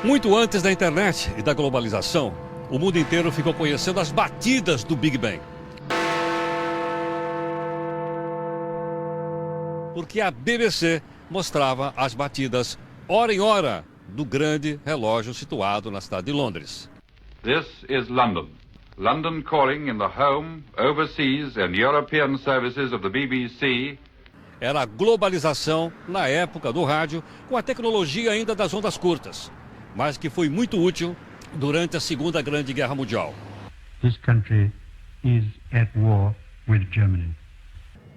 Muito antes da internet e da globalização, o mundo inteiro ficou conhecendo as batidas do Big Bang. Porque a BBC mostrava as batidas hora em hora do grande relógio situado na cidade de Londres. This is London. London calling in the home, overseas and European services of the BBC. Era a globalização na época do rádio, com a tecnologia ainda das ondas curtas, mas que foi muito útil durante a Segunda Grande Guerra Mundial. This country is at war with Germany.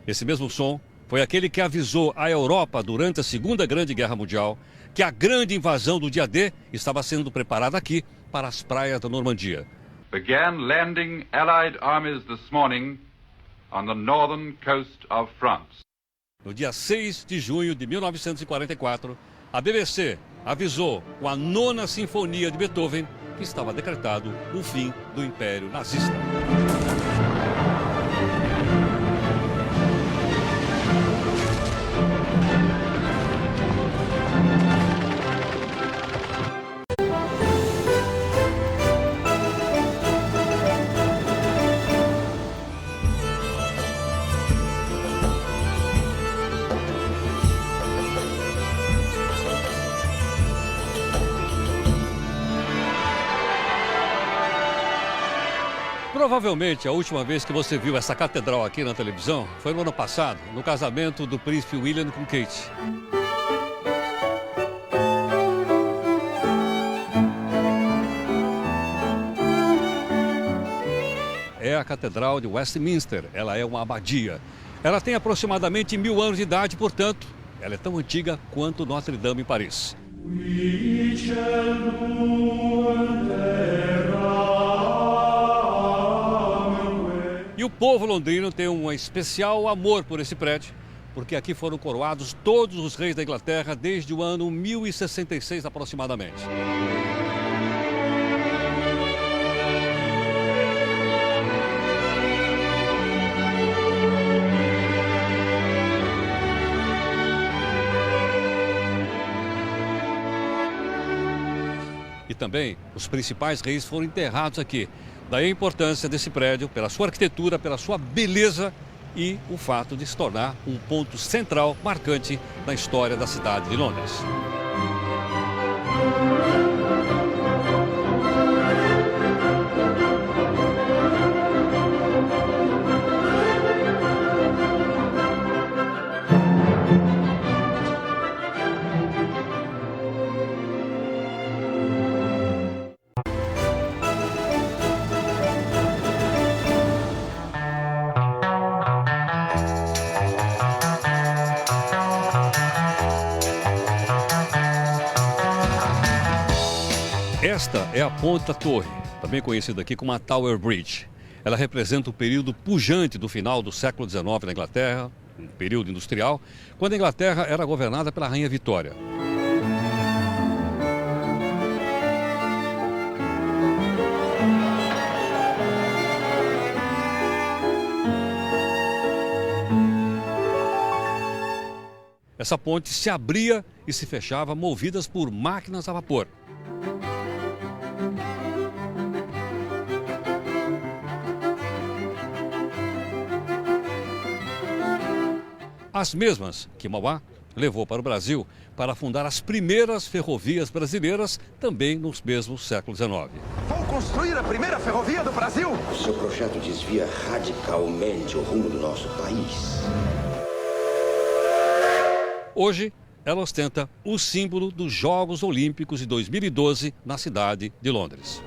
Esse mesmo som foi aquele que avisou a Europa durante a Segunda Grande Guerra Mundial que a grande invasão do dia D estava sendo preparada aqui para as praias da Normandia. Began landing Allied armies this morning on the northern coast of France. No dia 6 de junho de 1944, a BBC avisou com a Nona Sinfonia de Beethoven que estava decretado o fim do Império Nazista. Provavelmente a última vez que você viu essa catedral aqui na televisão foi no ano passado, no casamento do príncipe William com Kate. É a Catedral de Westminster, ela é uma abadia. Ela tem aproximadamente 1000 anos de idade, portanto, ela é tão antiga quanto Notre Dame em Paris. E o povo londrino tem um especial amor por esse prédio, porque aqui foram coroados todos os reis da Inglaterra desde o ano 1066 aproximadamente. E também os principais reis foram enterrados aqui. Daí a importância desse prédio, pela sua arquitetura, pela sua beleza e o fato de se tornar um ponto central, marcante na história da cidade de Londres. Esta é a Ponta Torre, também conhecida aqui como a Tower Bridge. Ela representa o período pujante do final do século XIX na Inglaterra, um período industrial, quando a Inglaterra era governada pela Rainha Vitória. Essa ponte se abria e se fechava movidas por máquinas a vapor. As mesmas que Mauá levou para o Brasil para fundar as primeiras ferrovias brasileiras, também nos mesmos séculos XIX. Vou construir a primeira ferrovia do Brasil! O seu projeto desvia radicalmente o rumo do nosso país. Hoje, ela ostenta o símbolo dos Jogos Olímpicos de 2012 na cidade de Londres.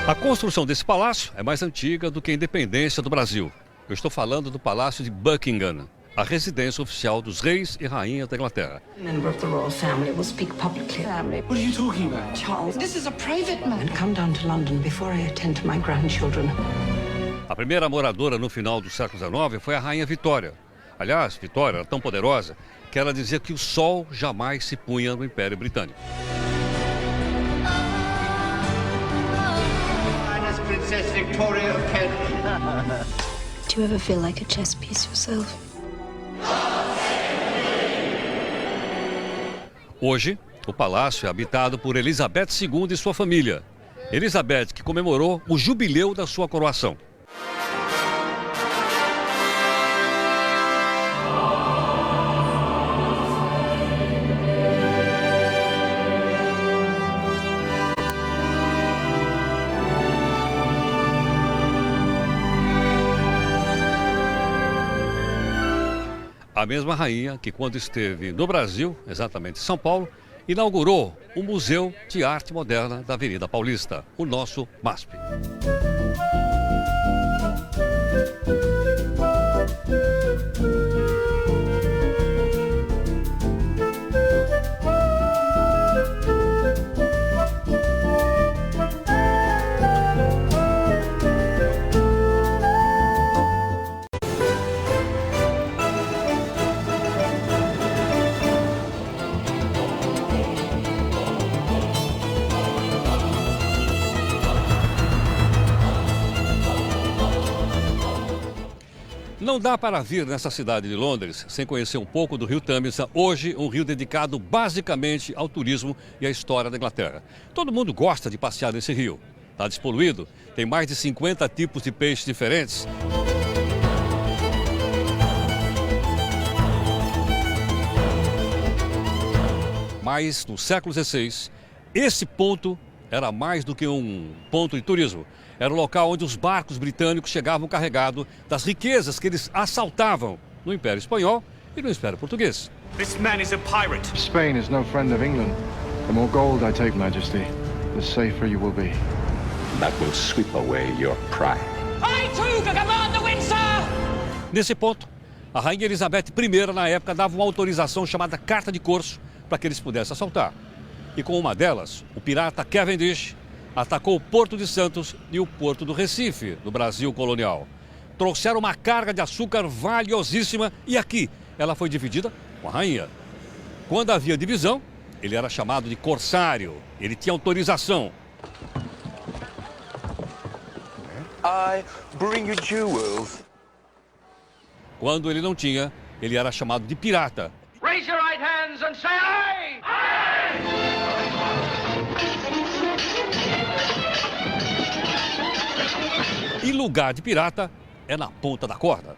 A construção desse palácio é mais antiga do que a independência do Brasil. Eu estou falando do Palácio de Buckingham. a residência oficial dos reis e rainhas da Inglaterra. Member of the royal family will speak publicly. Family. What are you talking about? Charles, this is a private matter. Come down to London before I attend to my grandchildren. A primeira moradora no final do século XIX foi a Rainha Vitória. Aliás, Vitória era tão poderosa que ela dizia que o sol jamais se punha no Império Britânico. Princess Victoria of Canada. Do you ever feel like a chess piece yourself? Hoje, o palácio é habitado por Elizabeth II e sua família. Elizabeth, que comemorou o jubileu da sua coroação. A mesma rainha que, quando esteve no Brasil, exatamente em São Paulo, inaugurou o Museu de Arte Moderna da Avenida Paulista, o nosso MASP. Não dá para vir nessa cidade de Londres sem conhecer um pouco do rio Tâmisa, hoje um rio dedicado basicamente ao turismo e à história da Inglaterra. Todo mundo gosta de passear nesse rio. Está despoluído, tem mais de 50 tipos de peixes diferentes. Mas no século XVI, esse ponto era mais do que um ponto de turismo. Era o local onde os barcos britânicos chegavam carregados das riquezas que eles assaltavam no Império Espanhol e no Império Português. This man is a pirate. Spain is no friend of England. The more gold I take, Majesty, the safer you will be. That will sweep away your pride. I too can command the wind, sir! Nesse ponto, a Rainha Elizabeth I, na época, dava uma autorização chamada Carta de Corso para que eles pudessem assaltar. E com uma delas, o pirata Cavendish atacou o Porto de Santos e o Porto do Recife, no Brasil colonial. Trouxeram uma carga de açúcar valiosíssima e aqui ela foi dividida com a rainha. Quando havia divisão, ele era chamado de corsário. Ele tinha autorização. I bring you jewels. Quando ele não tinha, ele era chamado de pirata. Raise your right hands and say aye! Aye! E lugar de pirata é na ponta da corda.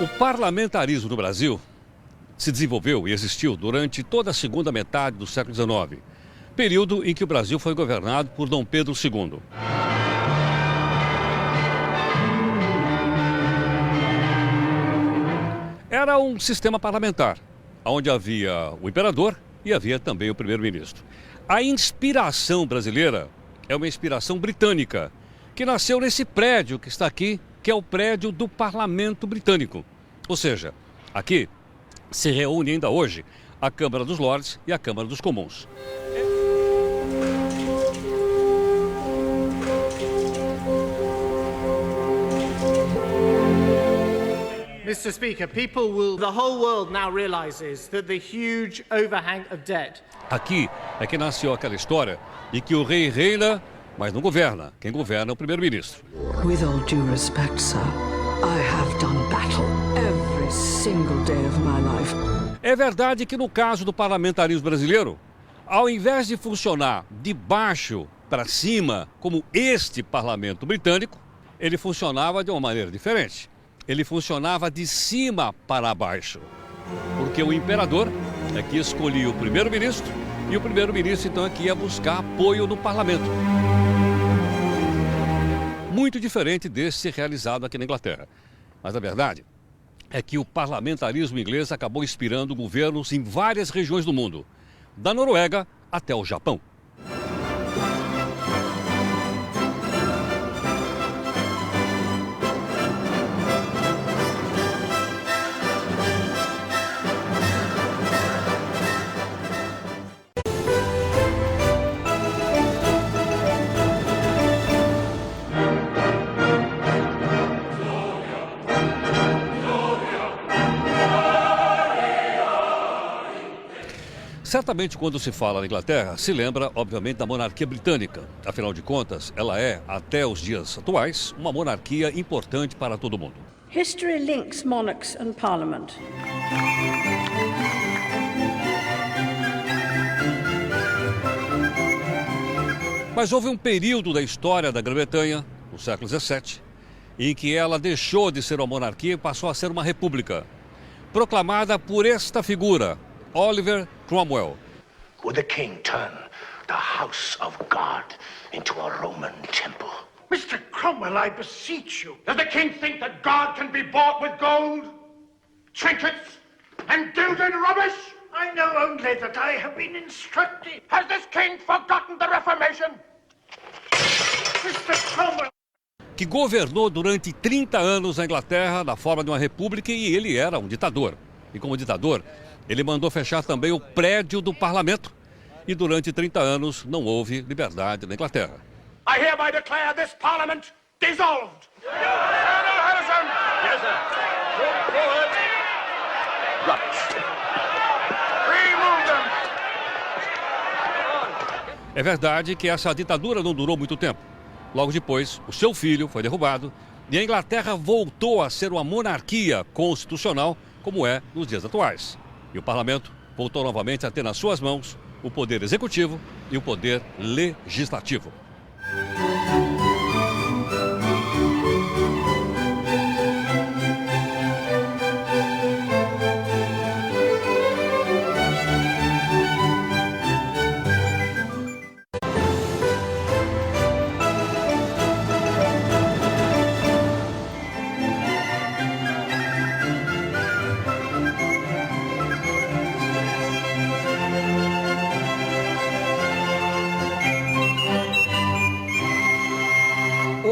O parlamentarismo no Brasil se desenvolveu e existiu durante toda a segunda metade do século XIX, período em que o Brasil foi governado por Dom Pedro II. Era um sistema parlamentar, onde havia o imperador e havia também o primeiro-ministro. A inspiração brasileira é uma inspiração britânica, que nasceu nesse prédio que está aqui, que é o prédio do Parlamento Britânico. Ou seja, aqui se reúne ainda hoje a Câmara dos Lordes e a Câmara dos Comuns. Mr. Speaker, the whole world now realizes that the huge overhang of debt. Aqui é que nasceu aquela história de que o rei reina, mas não governa. Quem governa é o primeiro-ministro. With all due respect, sir, I have done battle every single day of my life. É verdade que no caso do parlamentarismo brasileiro, ao invés de funcionar de baixo para cima, como este parlamento britânico, ele funcionava de uma maneira diferente. Ele funcionava de cima para baixo, porque o imperador é que escolhia o primeiro-ministro e o primeiro-ministro então é que ia buscar apoio no parlamento. Muito diferente desse realizado aqui na Inglaterra. Mas a verdade é que o parlamentarismo inglês acabou inspirando governos em várias regiões do mundo, da Noruega até o Japão. Certamente, quando se fala na Inglaterra, se lembra, obviamente, da monarquia britânica. Afinal de contas, ela é, até os dias atuais, uma monarquia importante para todo mundo. History links monarchs and parliament. Mas houve um período da história da Grã-Bretanha, no século XVII, em que ela deixou de ser uma monarquia e passou a ser uma república, proclamada por esta figura, Oliver Cromwell. Would the king turn the house of God into a Roman temple? Mr. Cromwell, I beseech you. Does the king think that God can be bought with gold, trinkets, and gilded rubbish? I know only that I have been instructed. Has this king forgotten the Reformation? Mr. Cromwell. Que governou durante 30 anos a Inglaterra na forma de uma república e ele era um ditador. E como ditador, ele mandou fechar também o prédio do parlamento e durante 30 anos não houve liberdade na Inglaterra. I hereby declare this parliament dissolved. Colonel Harrison! Yes, sir. Forward. Right. Remove them. É verdade que essa ditadura não durou muito tempo. Logo depois, o seu filho foi derrubado e a Inglaterra voltou a ser uma monarquia constitucional como é nos dias atuais. E o parlamento voltou novamente a ter nas suas mãos o poder executivo e o poder legislativo.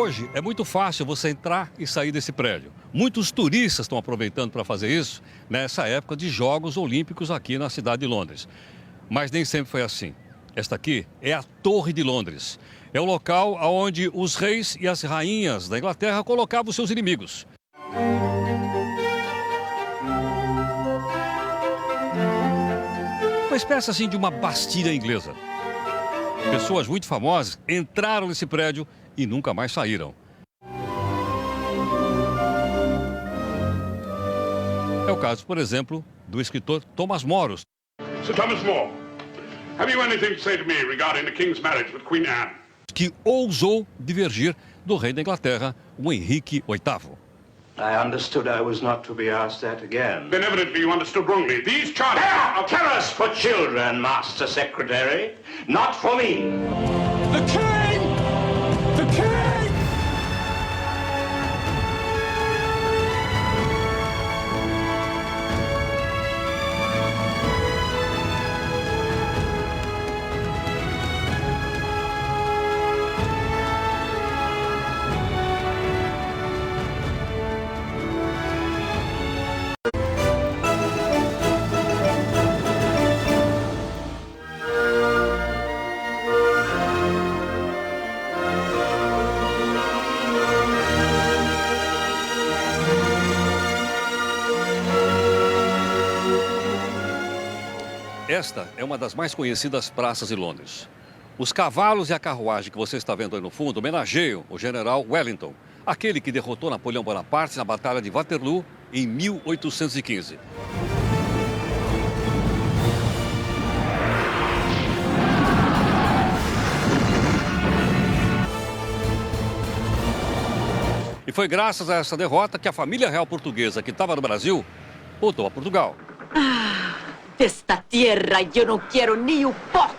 Hoje é muito fácil você entrar e sair desse prédio. Muitos turistas estão aproveitando para fazer isso nessa época de Jogos Olímpicos aqui na cidade de Londres. Mas nem sempre foi assim. Esta aqui é a Torre de Londres. É o local onde os reis e as rainhas da Inglaterra colocavam seus inimigos. Uma espécie assim de uma Bastilha inglesa. Pessoas muito famosas entraram nesse prédio e nunca mais saíram. É o caso, por exemplo, do escritor Thomas More. Sir Thomas More, have you anything to say to me regarding the King's marriage with Queen Anne? Que ousou divergir do rei da Inglaterra, o Henrique VIII. I understood I was not to be asked that again. Then evidently you understood wrongly. These charges are terrors for children, Master Secretary, not for me. The King! The King! Esta é uma das mais conhecidas praças de Londres. Os cavalos e a carruagem que você está vendo aí no fundo homenageiam o general Wellington, aquele que derrotou Napoleão Bonaparte na Batalha de Waterloo em 1815. foi graças a essa derrota que a família real portuguesa que estava no Brasil voltou a Portugal. Desta terra eu não quero nem o pó.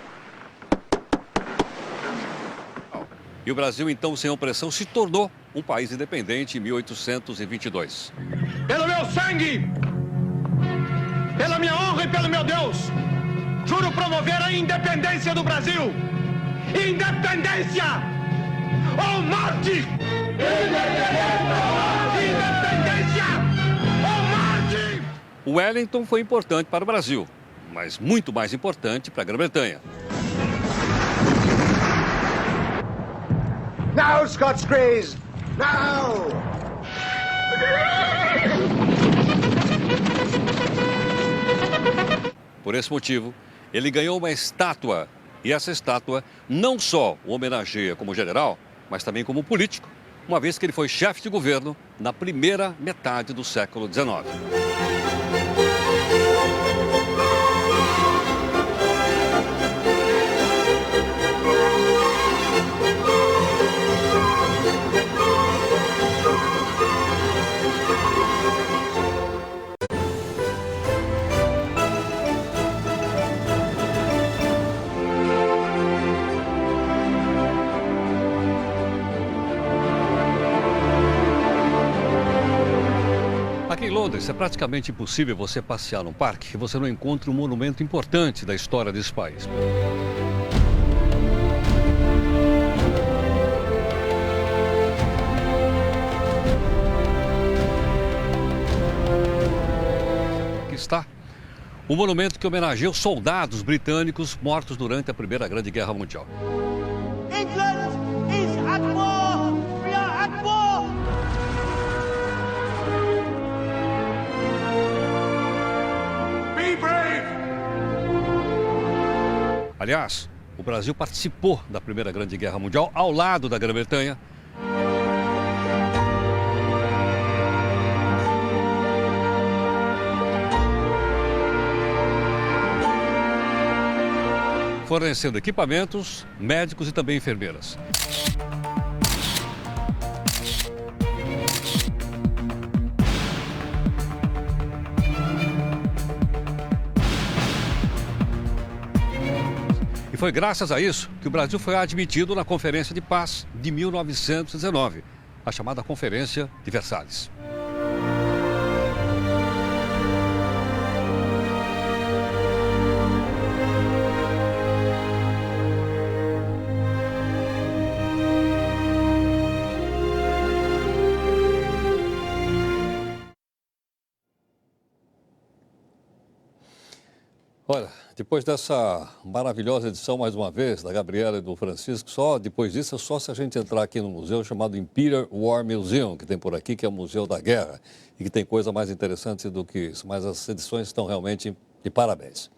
E o Brasil, então, sem opressão, se tornou um país independente em 1822. Pelo meu sangue, pela minha honra e pelo meu Deus, juro promover a independência do Brasil. Independência ou morte! Independência ou morte! O Wellington foi importante para o Brasil, mas muito mais importante para a Grã-Bretanha. Now, Scots Greys! Now! Por esse motivo, ele ganhou uma estátua. E essa estátua não só o homenageia como general, mas também como político, uma vez que ele foi chefe de governo na primeira metade do século XIX. Aqui em Londres, é praticamente impossível você passear num parque que você não encontre um monumento importante da história desse país. Aqui está o monumento que homenageia os soldados britânicos mortos durante a Primeira Grande Guerra Mundial. England is at war! We are at war! Be brave! Aliás, o Brasil participou da Primeira Grande Guerra Mundial ao lado da Grã-Bretanha. Fornecendo equipamentos, médicos e também enfermeiras. E foi graças a isso que o Brasil foi admitido na Conferência de Paz de 1919, a chamada Conferência de Versalhes. Olha, depois dessa maravilhosa edição, mais uma vez, da Gabriela e do Francisco, só depois disso, é só se a gente entrar aqui no museu chamado Imperial War Museum, que tem por aqui, que é o Museu da Guerra, e que tem coisa mais interessante do que isso. Mas as edições estão realmente de parabéns.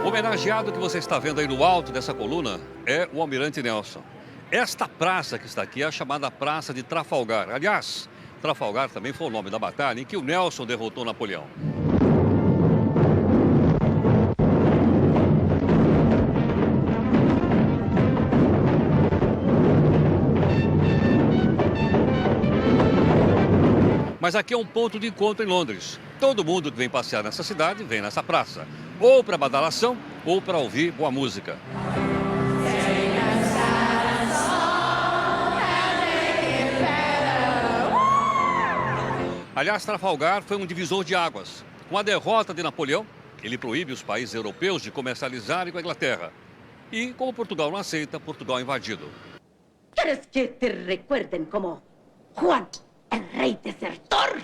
O homenageado que você está vendo aí no alto dessa coluna é o Almirante Nelson. Esta praça que está aqui é a chamada Praça de Trafalgar. Aliás, Trafalgar também foi o nome da batalha em que o Nelson derrotou Napoleão. Mas aqui é um ponto de encontro em Londres. Todo mundo que vem passear nessa cidade vem nessa praça. Ou para badalação, ou para ouvir boa música. Aliás, Trafalgar foi um divisor de águas. Com a derrota de Napoleão, ele proíbe os países europeus de comercializarem com a Inglaterra. E, como Portugal não aceita, Portugal é invadido. ¿Quieres que te recuerden como Juan, el rey desertor?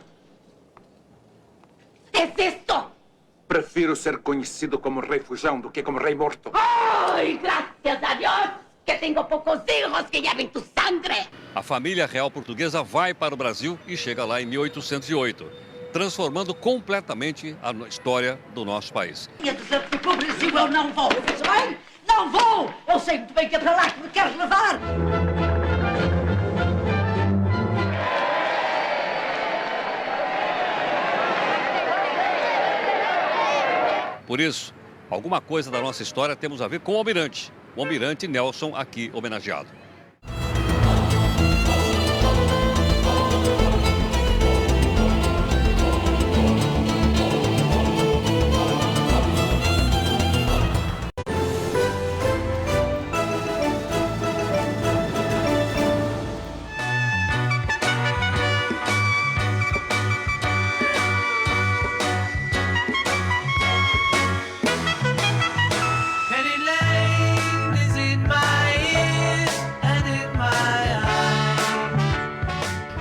¿Es esto? Prefiro ser conhecido como rei fujão do que como rei morto. ¡Ay, gracias a Dios! Que tengo pocos hijos que lleven tu sangre. A família real portuguesa vai para o Brasil e chega lá em 1808, transformando completamente a história do nosso país. E dizer que para o Brasil eu não vou, ouviu bem? Não vou! Eu sei muito bem que é para lá que me queres levar. por isso, alguma coisa da nossa história temos a ver com o Almirante Nelson aqui homenageado.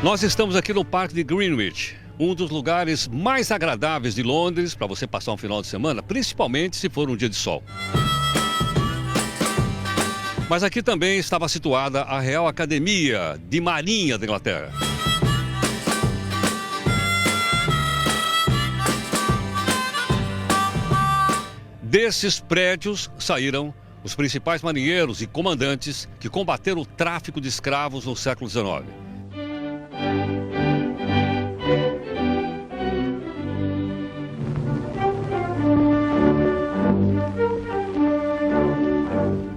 Nós estamos aqui no Parque de Greenwich, um dos lugares mais agradáveis de Londres para você passar um final de semana, principalmente se for um dia de sol. Mas aqui também estava situada a Real Academia de Marinha da Inglaterra. Desses prédios saíram os principais marinheiros e comandantes que combateram o tráfico de escravos no século XIX.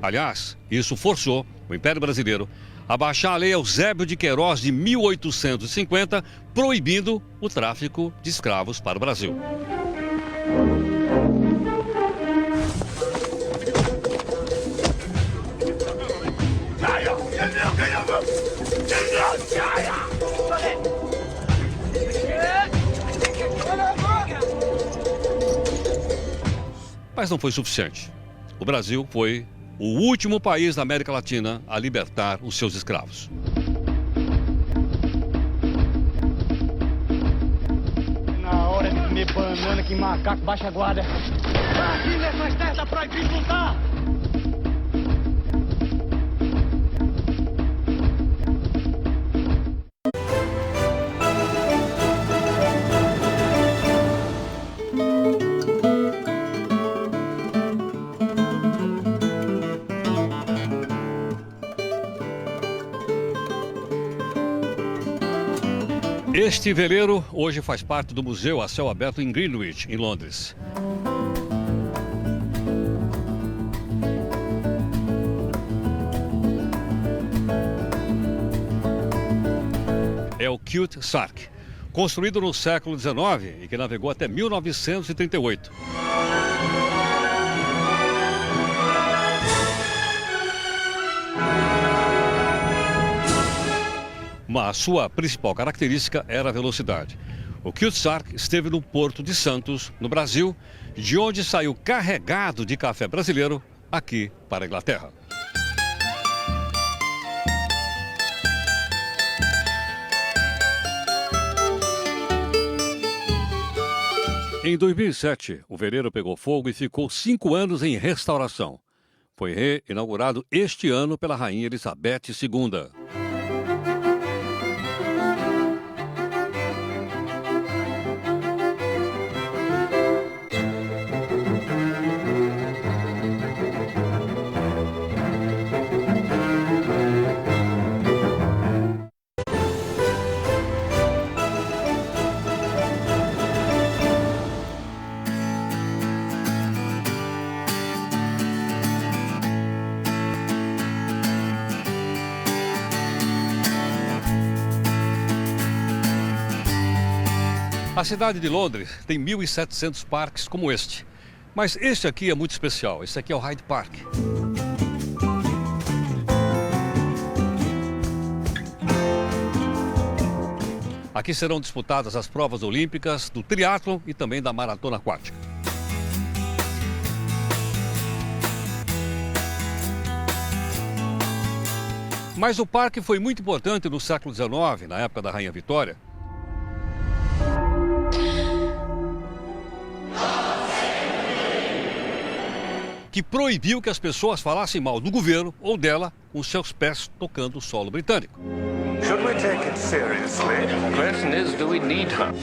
Aliás, isso forçou o Império Brasileiro a baixar a Lei Eusébio de Queiroz de 1850, proibindo o tráfico de escravos para o Brasil. Mas não foi suficiente. O Brasil foi o último país da América Latina a libertar os seus escravos. Na hora de me banana que macaco baixa a guarda. Aqui nessas terras tá proibido lutar. Este veleiro hoje faz parte do Museu a Céu Aberto em Greenwich, em Londres. É o Cute Sark, construído no século XIX e que navegou até 1938. Mas sua principal característica era a velocidade. O Cute Sark esteve no Porto de Santos, no Brasil, de onde saiu carregado de café brasileiro aqui para a Inglaterra. Em 2007, o veleiro pegou fogo e ficou 5 anos em restauração. Foi reinaugurado este ano pela Rainha Elizabeth II. A cidade de Londres tem 1.700 parques como este. Mas este aqui é muito especial. Esse aqui é o Hyde Park. Aqui serão disputadas as provas olímpicas do triatlon e também da maratona aquática. Mas o parque foi muito importante no século XIX, na época da Rainha Vitória. Que proibiu que as pessoas falassem mal do governo ou dela com seus pés tocando o solo britânico. Should we take it seriously? The question is, do we need her?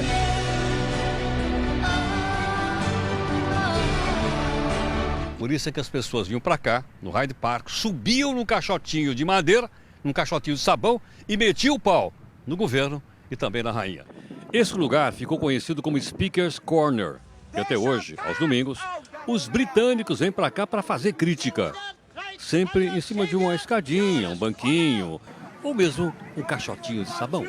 Por isso é que as pessoas vinham para cá, no Hyde Park, subiam num caixotinho de madeira, num caixotinho de sabão e metiam o pau no governo e também na rainha. Esse lugar ficou conhecido como Speaker's Corner. E até hoje, aos domingos, os britânicos vêm para cá para fazer crítica. Sempre em cima de uma escadinha, um banquinho, ou mesmo um caixotinho de sabão.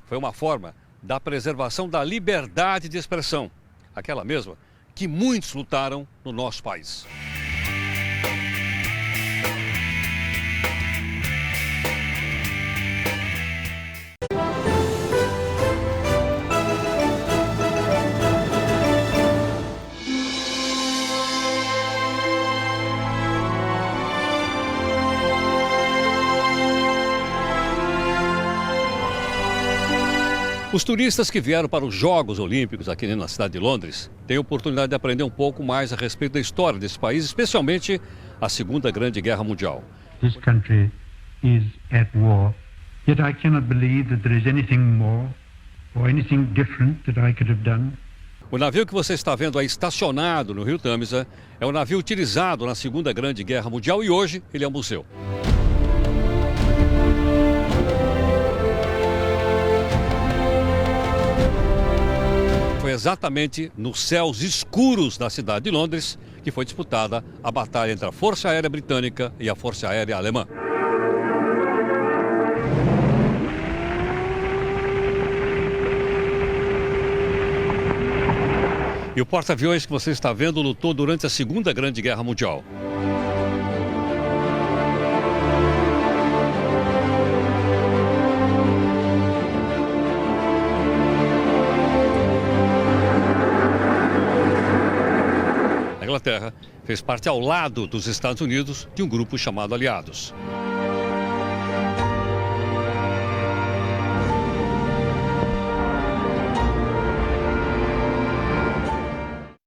Foi uma forma da preservação da liberdade de expressão, aquela mesma que muitos lutaram no nosso país. Os turistas que vieram para os Jogos Olímpicos aqui na cidade de Londres têm a oportunidade de aprender um pouco mais a respeito da história desse país, especialmente a Segunda Grande Guerra Mundial. This country is at war, yet I cannot believe that there is anything more or anything different that I could have done. O navio que você está vendo aí estacionado no Rio Tâmisa é um navio utilizado na Segunda Grande Guerra Mundial e hoje ele é um museu. Foi exatamente nos céus escuros da cidade de Londres que foi disputada a batalha entre a Força Aérea Britânica e a Força Aérea Alemã. E o porta-aviões que você está vendo lutou durante a Segunda Grande Guerra Mundial. A Inglaterra fez parte ao lado dos Estados Unidos de um grupo chamado Aliados.